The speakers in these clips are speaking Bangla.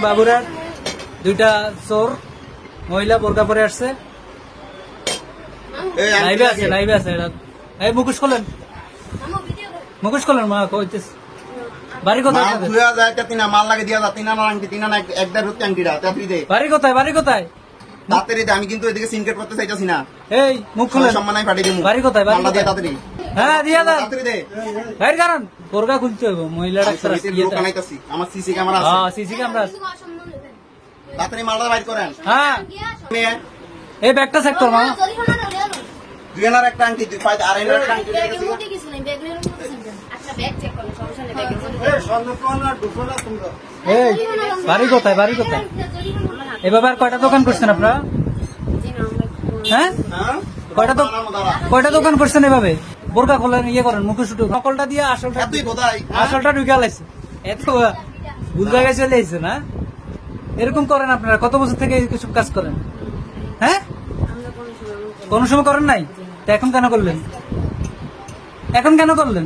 বাবুরার দুইটা চোর মহিলা বোরকা পরে আসছে, লাইভে আছে এই মুখোশ খোলেন, মুখোশ খোলেন। মা কইতেছে বাড়ি কোথায়? মাল লাগে দিয়া তিনা আংটি তিনা একদার হচ্ছে আংটিটা বাড়ি কোথায়? বাড়ি কোথায়? আমি কিন্তু এদিকে সিনকেট করতে চাইতেছি না। এই মুখ খুলে সম্মান পাঠিয়ে দিব। বাড়ি কোথায়? বাড়ি কোথায়? তাড়াতাড়ি হ্যাঁ দিয়া দাও তাড়াতাড়ি দে। বাইরে কারণ বোরকা খুলতে হইব। মহিলা ডাক্তার আছে, আমার সিসি ক্যামেরা আছে। হ্যাঁ সিসি ক্যামেরা আছে। তাড়াতাড়ি মালটা বাইর করেন। হ্যাঁ এই ব্যাগটা চেক কর। মা দুইনার একটা আংটি দুই পাঁচ আর একটা আংটি এই বাড়ি কোথায়? বাড়ি কোথায়? এবার কয়টা দোকান করছেন আপনারা? হ্যাঁ কয়টা দোকান করছেন এভাবে? বোরকা খোলেন, ইয়ে করেন, মুখে শুটু নকলটা দিয়ে আসলটা ঢুকে লাইছে। এত ভুল জায়গায় চলে এসেছে না? এরকম করেন আপনারা? কত বছর থেকে কিছু কাজ করেন? হ্যাঁ কোন সময় করেন নাই? তো এখন কেন করলেন? এখন কেন করলেন?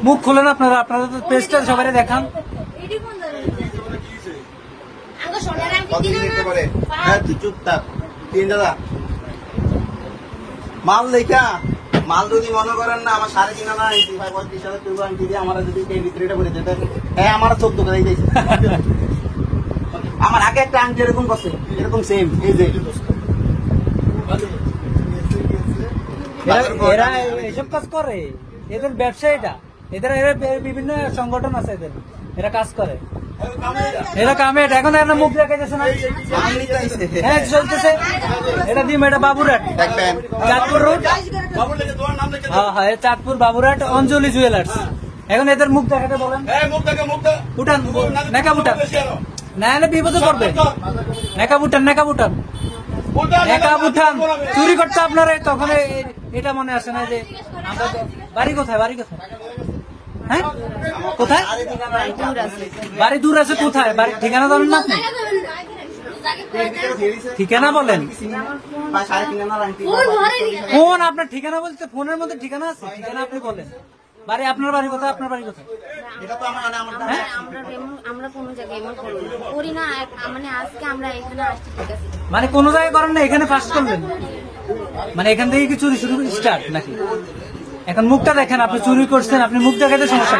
মুখ খোলেন আপনারা। আপনারা তো পেজটা সবাই দেখান। মাল লেখা মাল যদি মনে করেন না আমার 3.5 আংটি 35,000 আংটি দিয়ে আমার যদি ভিতরেটা করে যেতে আমার 14 করে দিয়েছে। আমার আগে একটা আংটি এরকম করছে, এরকম সেম এই যে এরা এসব কাজ করে। এদের ব্যবসা এটা। এরা বিভিন্ন সংগঠন আছে, এরা কাজ করে, এরা কামে। এখন এরা মুখ দেখাইতেছে না? হ্যাঁ চলতেছে। এটা দিম, এটা বাবুরহাট চাঁদপুর রোড। হ্যাঁ চাঁদপুর বাবুরহাট অঞ্জলি জুয়েলার্স। এখন এদের মুখ দেখাতে বলেন। উঠান নেকাব উঠান, না হলে বিপদে পড়বে। নেকাব উঠান, নেকাব উঠান, নেকাব উঠান। চুরি করতে আপনারা তখন এটা মনে আসে না যে বাড়ি কোথায়? বাড়ি কোথায়? হ্যাঁ কোথায়? বাড়ি দূর আছে। কোথায় বাড়ি? ঠিকানা জানেন না আপনি? ঠিকানা বলেন। ফোন আপনার ঠিকানা বলতে ফোনের মধ্যে ঠিকানা আছে? ঠিকানা আপনি বলেন। বাড়ি আপনার বাড়ি কোথায়? আপনার বাড়ি কোথায়? মানে কোন জায়গায় করেন না, এখানে ফার্স্ট করলেন? মানে এখান থেকে কি চুরি শুরু স্টার্ট নাকি? এখন মুখটা দেখেন, আপনি চুরি করছেন, আপনি মুখ দেখাতে সমস্যা।